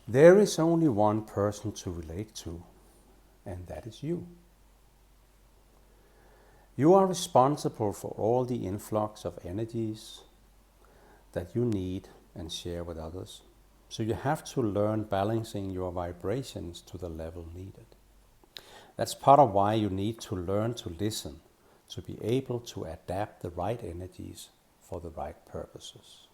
There is only one person to relate to, and that is you. You are responsible for all the influx of energies that you need and share with others. So you have to learn balancing your vibrations to the level needed. That's part of why you need to learn to listen, to be able to adapt the right energies for the right purposes.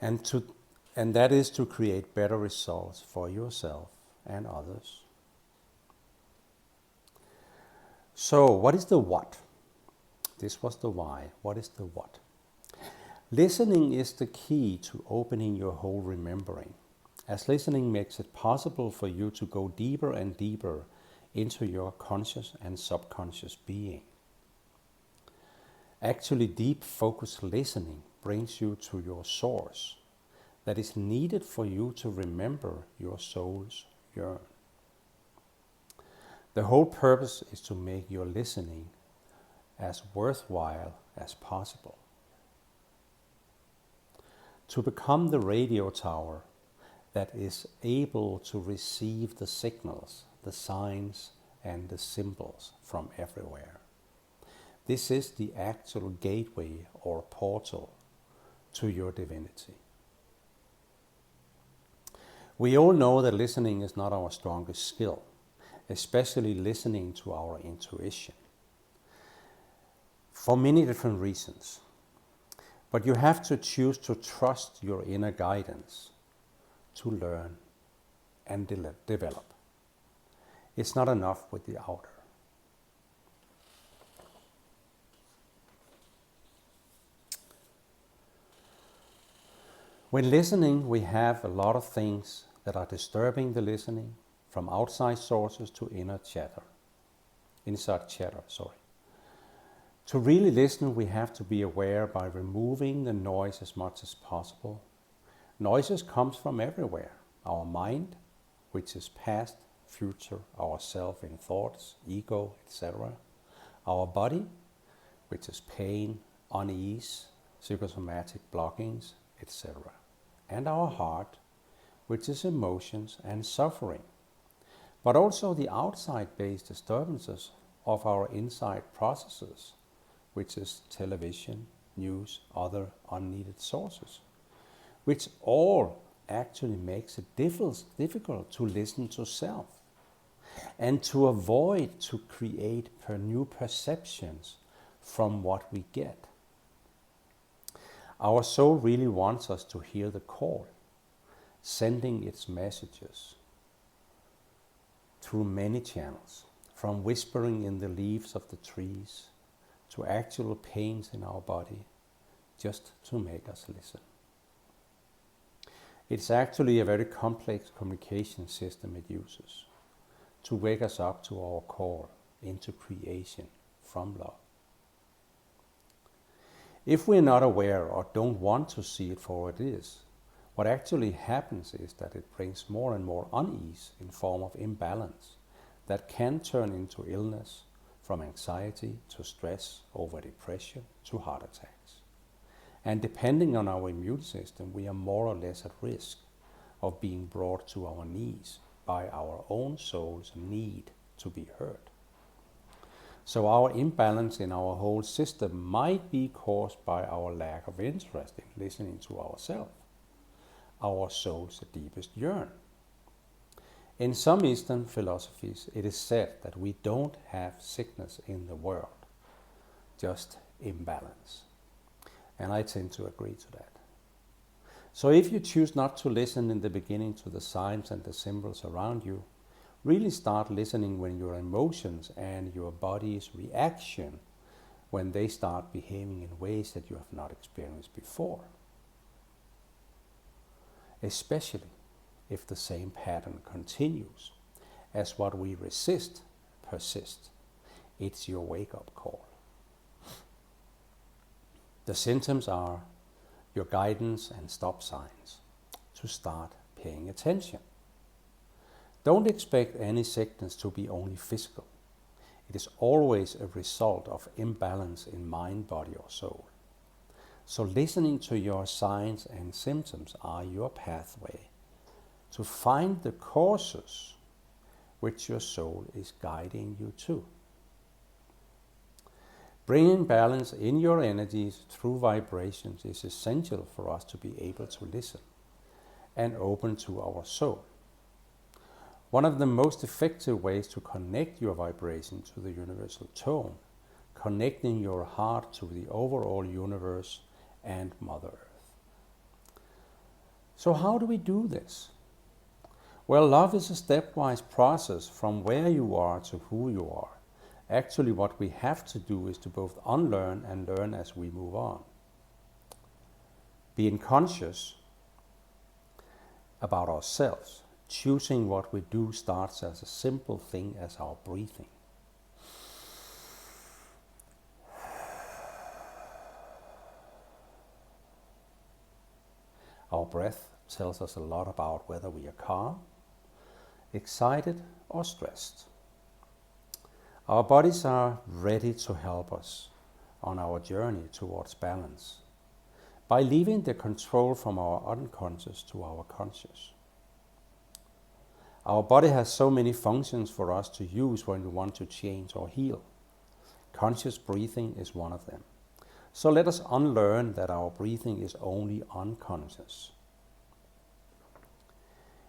And that is to create better results for yourself and others. So, what is the what? This was the why. What is the what? Listening is the key to opening your whole remembering, as listening makes it possible for you to go deeper and deeper into your conscious and subconscious being. Actually, deep focused listening brings you to your source that is needed for you to remember your soul's yearn. The whole purpose is to make your listening as worthwhile as possible. To become the radio tower that is able to receive the signals, the signs, and the symbols from everywhere. This is the actual gateway or portal to your divinity. We all know that listening is not our strongest skill, especially listening to our intuition, for many different reasons. But you have to choose to trust your inner guidance to learn and develop. It's not enough with the outer. When listening, we have a lot of things that are disturbing the listening, from outside sources to inside chatter. To really listen, we have to be aware by removing the noise as much as possible. Noises comes from everywhere. Our mind, which is past, future, ourself in thoughts, ego, etc. Our body, which is pain, unease, psychosomatic blockings, etc. And our heart, which is emotions and suffering. But also the outside-based disturbances of our inside processes, which is television, news, other unneeded sources, which all actually makes it difficult to listen to self and to avoid to create new perceptions from what we get. Our soul really wants us to hear the call, sending its messages through many channels, from whispering in the leaves of the trees to actual pains in our body, just to make us listen. It's actually a very complex communication system it uses to wake us up to our call into creation from love. If we're not aware or don't want to see it for what it is, what actually happens is that it brings more and more unease in form of imbalance that can turn into illness, from anxiety to stress over depression to heart attacks. And depending on our immune system, we are more or less at risk of being brought to our knees by our own soul's need to be heard. So our imbalance in our whole system might be caused by our lack of interest in listening to ourselves, our soul's deepest yearn. In some Eastern philosophies, it is said that we don't have sickness in the world, just imbalance. And I tend to agree to that. So if you choose not to listen in the beginning to the signs and the symbols around you, really start listening when your emotions and your body's reaction, when they start behaving in ways that you have not experienced before. Especially if the same pattern continues, as what we resist persists. It's your wake-up call. The symptoms are your guidance and stop signs to start paying attention. Don't expect any sickness to be only physical. It is always a result of imbalance in mind, body, or soul. So listening to your signs and symptoms are your pathway to find the causes which your soul is guiding you to. Bringing balance in your energies through vibrations is essential for us to be able to listen and open to our soul. One of the most effective ways to connect your vibration to the universal tone, connecting your heart to the overall universe and Mother Earth. So how do we do this? Well, love is a stepwise process from where you are to who you are. Actually, what we have to do is to both unlearn and learn as we move on. Being conscious about ourselves, choosing what we do starts as a simple thing as our breathing. Our breath tells us a lot about whether we are calm, excited, or stressed. Our bodies are ready to help us on our journey towards balance by leaving the control from our unconscious to our conscious. Our body has so many functions for us to use when we want to change or heal. Conscious breathing is one of them. So let us unlearn that our breathing is only unconscious.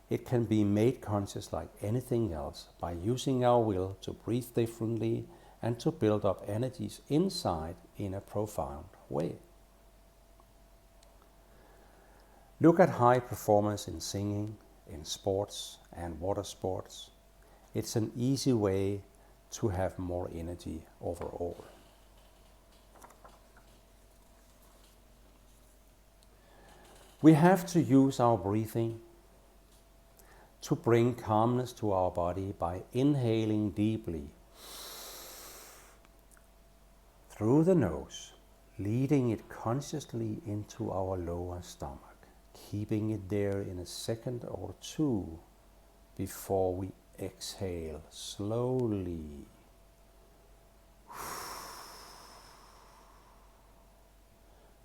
It can be made conscious like anything else by using our will to breathe differently and to build up energies inside in a profound way. Look at high performers in singing, in sports and water sports. It's an easy way to have more energy overall. We have to use our breathing to bring calmness to our body by inhaling deeply through the nose, leading it consciously into our lower stomach, keeping it there in a second or two before we exhale slowly.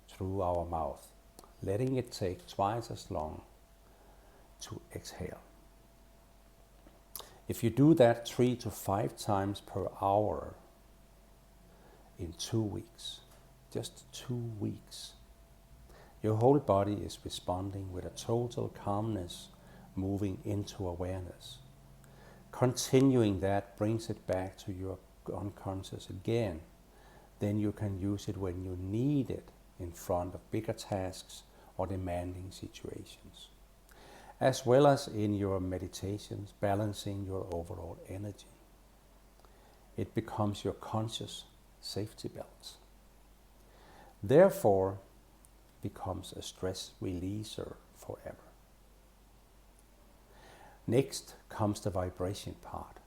Through our mouth, letting it take twice as long to exhale. If you do that 3 to 5 times per hour in 2 weeks, just 2 weeks, your whole body is responding with a total calmness, moving into awareness. Continuing that brings it back to your unconscious again. Then you can use it when you need it in front of bigger tasks or demanding situations, as well as in your meditations, balancing your overall energy. It becomes your conscious safety belt. Therefore, becomes a stress releaser forever. Next comes the vibration part.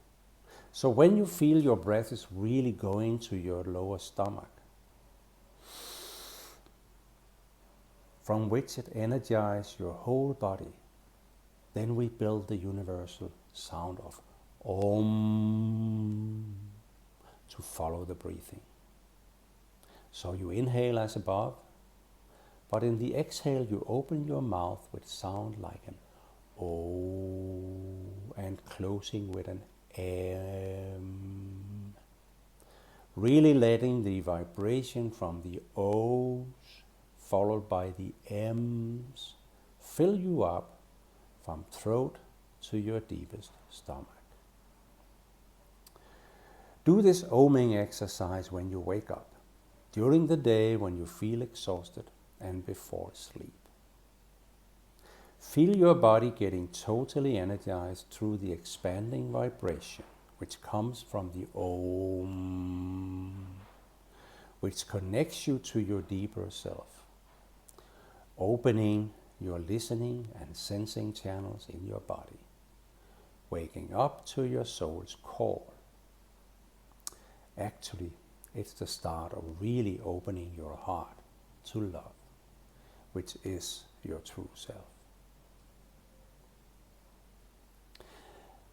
So when you feel your breath is really going to your lower stomach, from which it energizes your whole body, then we build the universal sound of Om to follow the breathing. So you inhale as above, but in the exhale you open your mouth with sound like an O and closing with an M. Really letting the vibration from the O's followed by the M's fill you up from throat to your deepest stomach. Do this oming exercise when you wake up, during the day when you feel exhausted, and before sleep. Feel your body getting totally energized through the expanding vibration which comes from the Om, which connects you to your deeper self, opening your listening and sensing channels in your body, waking up to your soul's core. Actually, it's the start of really opening your heart to love, which is your true self.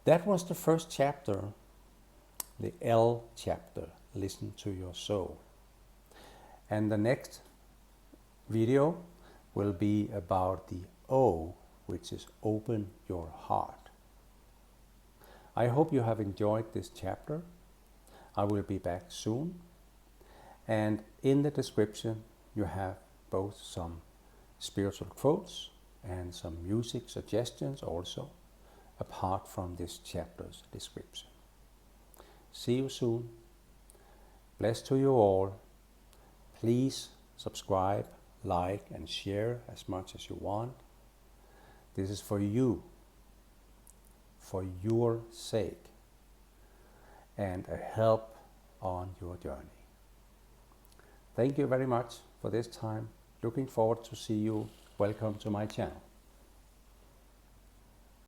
That was the first chapter, the L chapter, listen to your soul. And the next video will be about the O, which is open your heart. I hope you have enjoyed this chapter. I will be back soon. And in the description you have both some spiritual quotes and some music suggestions also, apart from this chapter's description. See you soon. Bless to you all. Please subscribe, like and share as much as you want. This is for you, for your sake, and a help on your journey. Thank you very much for this time. Looking forward to see you. Welcome to my channel.